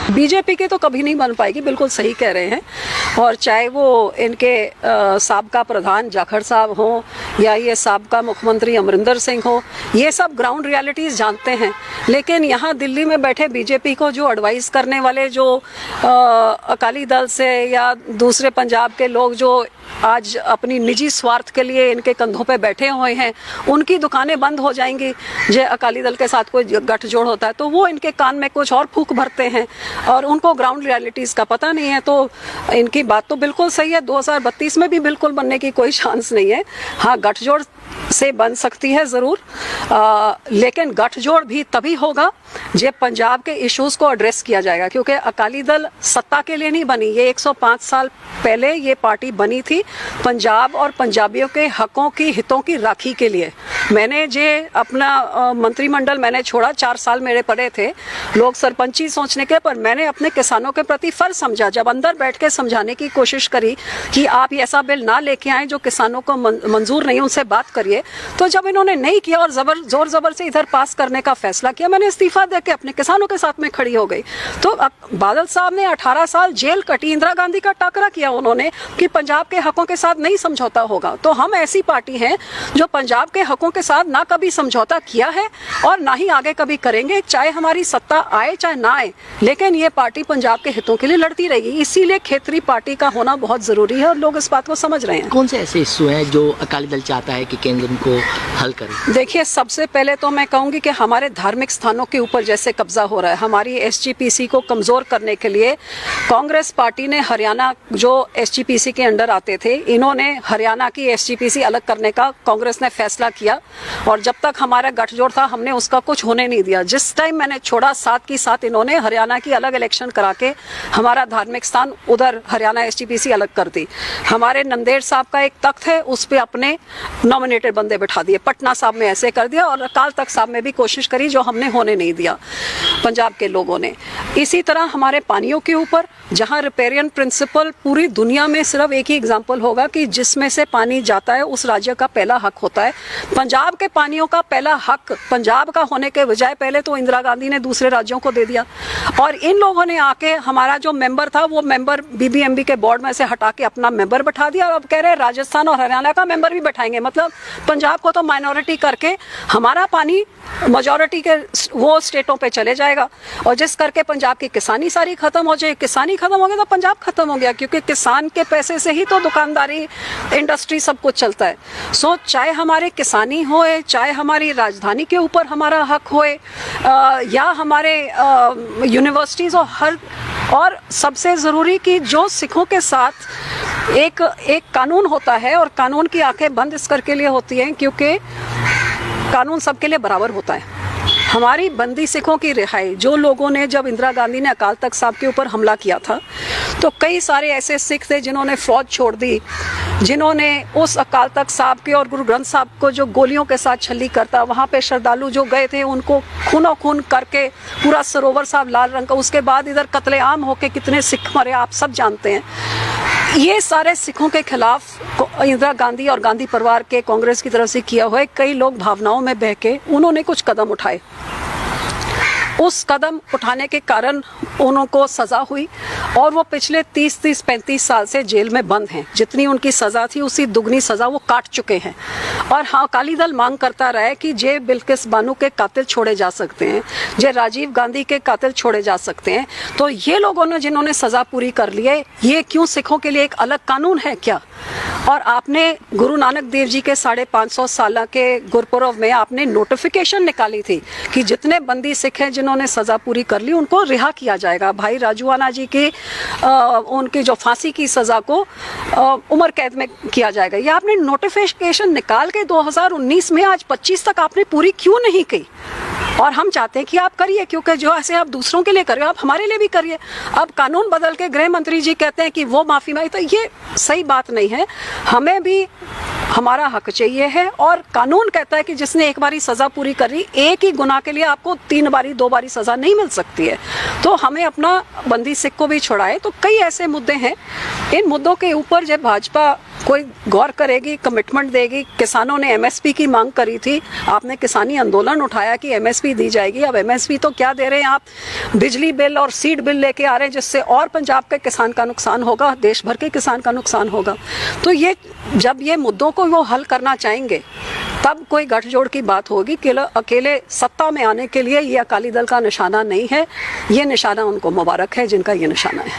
BJP की तो कभी नहीं बन पाएगी, बिल्कुल सही कह रहे हैं। और चाहे वो इनके साबका प्रधान जाखड़ साहब हों या ये साबका मुख्यमंत्री अमरिंदर सिंह हो, ये सब ग्राउंड रियलिटीज़ जानते हैं। लेकिन यहाँ दिल्ली में बैठे बीजेपी को जो एडवाइस करने वाले जो अकाली दल से या दूसरे पंजाब के लोग जो आज अपनी निजी स्वार्थ के लिए इनके कंधों पे बैठे हुए हैं, उनकी दुकानें बंद हो जाएंगी जो अकाली दल के साथ कोई गठजोड़ होता है, तो वो इनके कान में कुछ और फूंक भरते हैं और उनको ग्राउंड रियलिटीज़ का पता नहीं है। तो इनकी बात तो बिल्कुल सही है, 2032 में भी बिल्कुल बनने की कोई चांस नहीं है। हाँ, गठजोड़ से बन सकती है ज़रूर, लेकिन गठजोड़ भी तभी होगा जब पंजाब के इश्यूज़ को एड्रेस किया जाएगा, क्योंकि अकाली दल सत्ता के लिए नहीं बनी। ये 105 साल पहले ये पार्टी बनी थी पंजाब और पंजाबियों के हकों की हितों की राखी के लिए। मैंने जे अपना मंत्रिमंडल मैंने छोड़ा, 4 साल मेरे पड़े थे, लोग सरपंची सोचने के, पर मैंने अपने किसानों के प्रति फर्ज समझा। जब अंदर बैठ के समझाने की कोशिश करी कि आप ये ऐसा बिल ना लेके आए जो किसानों को मंजूर नहीं, उनसे बात करिए, तो जब इन्होंने नहीं किया और जोर जबर से इधर पास करने का फैसला किया, मैंने इस्तीफा दे के अपने किसानों के साथ में खड़ी हो गई। तो बादल साहब ने 18 साल जेल कटी, इंदिरा गांधी का टाकरा किया उन्होंने कि पंजाब के हकों के साथ नहीं समझौता होगा। तो हम ऐसी पार्टी हैं जो पंजाब के हकों के साथ ना कभी समझौता किया है और ना ही आगे कभी करेंगे, चाहे हमारी सत्ता आए चाहे ना आए, लेकिन ये पार्टी पंजाब के हितों के लिए लड़ती रहेगी। इसीलिए खेतरी पार्टी का होना बहुत जरूरी है और लोग इस बात को समझ रहे हैं। कौन से ऐसे इश्यू हैं जो अकाली दल चाहता है कि केंद्र को हल करे? देखिए, सबसे पहले तो मैं कहूंगी कि हमारे धार्मिक स्थानों के ऊपर जैसे कब्जा हो रहा है, हमारी एसजीपीसी को कमजोर करने के लिए कांग्रेस पार्टी ने हरियाणा जो एसजीपीसी के अंडर आते थे, इन्होंने हरियाणा की एसजीपीसी अलग करने का कांग्रेस ने फैसला किया और जब तक हमारा गठजोड़ था हमने उसका कुछ होने नहीं दिया। जिस टाइम मैंने छोड़ा, साथ की साथ इन्होंने हरियाणा की अलग इलेक्शन करा के हमारा धार्मिक स्थान उधर हरियाणा एसजीपीसी अलग कर दी। हमारे नंदेड़ साहब का एक तख्त है, उस पर अपने नॉमिनेटेड बंदे बिठा दिए, पटना साहब में ऐसे कर दिया और अकाल तख्त साहब में भी कोशिश करी, जो हमने होने नहीं दिया पंजाब के लोगों ने। इसी तरह हमारे पानियों के ऊपर, जहां रिपेरियन प्रिंसिपल पूरी दुनिया में सिर्फ एक ही एग्जाम्पल होगा कि जिसमें से पानी जाता है उस राज्य का पहला हक होता है। पंजाब के पानियों का पहला हक पंजाब का होने के बजाय पहले तो इंदिरा गांधी ने दूसरे राज्यों को दे दिया और इन लोगों ने आके हमारा जो मेंबर था वो मेंबर बीबीएमबी के बोर्ड में से हटा के अपना मेंबर बैठा दिया और अब कह रहे हैं राजस्थान और हरियाणा का मेंबर भी बैठाएंगे। मतलब पंजाब को तो माइनॉरिटी करके हमारा पानी मेजॉरिटी के वो स्टेटों पे चले जाएगा और जिस करके पंजाब की किसानी सारी खत्म हो जाए। किसानी खत्म हो गई तो पंजाब खत्म हो गया, क्योंकि किसान के पैसे से ही तो दुकानदारी, इंडस्ट्री सब कुछ चलता है। सो चाहे हमारे किसानी होए, चाहे हमारी राजधानी के ऊपर हमारा हक होए या हमारे यूनिवर्सिटीज और सबसे ज़रूरी कि जो सिखों के साथ एक कानून होता है और कानून की आंखें बंद इस करके लिए होती हैं क्योंकि कानून सबके लिए बराबर होता है। हमारी बंदी सिखों की रिहाई, जो लोगों ने, जब इंदिरा गांधी ने अकाल तख्त साहब के ऊपर हमला किया था तो कई सारे ऐसे सिख थे जिन्होंने फौज छोड़ दी, जिन्होंने उस अकाल तख्त साहब के और गुरु ग्रंथ साहब को जो गोलियों के साथ छली करता, वहाँ पे श्रद्धालु जो गए थे उनको खूनो खून करके पूरा सरोवर साहब लाल रंग का, उसके बाद इधर कत्लेआम होके कितने सिख मरे आप सब जानते हैं। ये सारे सिखों के खिलाफ इंदिरा गांधी और गांधी परिवार के कांग्रेस की तरफ से किया हुआ है। कई लोग भावनाओं में बह के उन्होंने कुछ कदम उठाए, उस कदम उठाने के कारण उनको सज़ा हुई और वो पिछले 30-35 साल से जेल में बंद हैं। जितनी उनकी सज़ा थी उसी दुगनी सज़ा वो काट चुके हैं। और हाँ, अकाली दल मांग करता रहा है कि जे बिल्किस बानो के कातिल छोड़े जा सकते हैं, जे राजीव गांधी के कातिल छोड़े जा सकते हैं, तो ये लोगों ने जिन्होंने सज़ा पूरी कर ली है, ये क्यों सिखों के लिए एक अलग कानून है क्या? और आपने गुरु नानक देव जी के 550 साल के गुरपुरब में आपने नोटिफिकेशन निकाली थी कि जितने बंदी सिख हैं जिन्होंने सज़ा पूरी कर ली उनको रिहा किया जाएगा। भाई राजूआना जी की उनकी जो फांसी की सज़ा को उम्र कैद में किया जाएगा। ये आपने नोटिफिकेशन निकाल के 2019 में आज 25 तक आपने पूरी क्यों नहीं की? और हम चाहते हैं कि आप करिए, क्योंकि जो ऐसे आप दूसरों के लिए कर रहे हो आप हमारे लिए भी करिए। अब कानून बदल के गृह मंत्री जी कहते हैं कि वो माफ़ी मांगी, तो ये सही बात नहीं है। हमें भी हमारा हक चाहिए है और कानून कहता है कि जिसने एक बारी सज़ा पूरी कर ली, एक ही गुनाह के लिए आपको 3 बारी 2 बारी सज़ा नहीं मिल सकती है। तो हमें अपना बंदी सिख को भी छुड़ाए। तो कई ऐसे मुद्दे हैं, इन मुद्दों के ऊपर जब भाजपा कोई गौर करेगी, कमिटमेंट देगी। किसानों ने एमएसपी की मांग करी थी, आपने किसानी आंदोलन उठाया कि एमएसपी दी जाएगी। अब एमएसपी तो क्या दे रहे हैं आप, बिजली बिल और सीड बिल लेके आ रहे हैं, जिससे और पंजाब के किसान का नुकसान होगा, देश भर के किसान का नुकसान होगा। तो ये जब ये मुद्दों को वो हल करना चाहेंगे तब कोई गठजोड़ की बात होगी। अकेले सत्ता में आने के लिए ये अकाली दल का निशाना नहीं है, ये निशाना उनको मुबारक है जिनका ये निशाना है।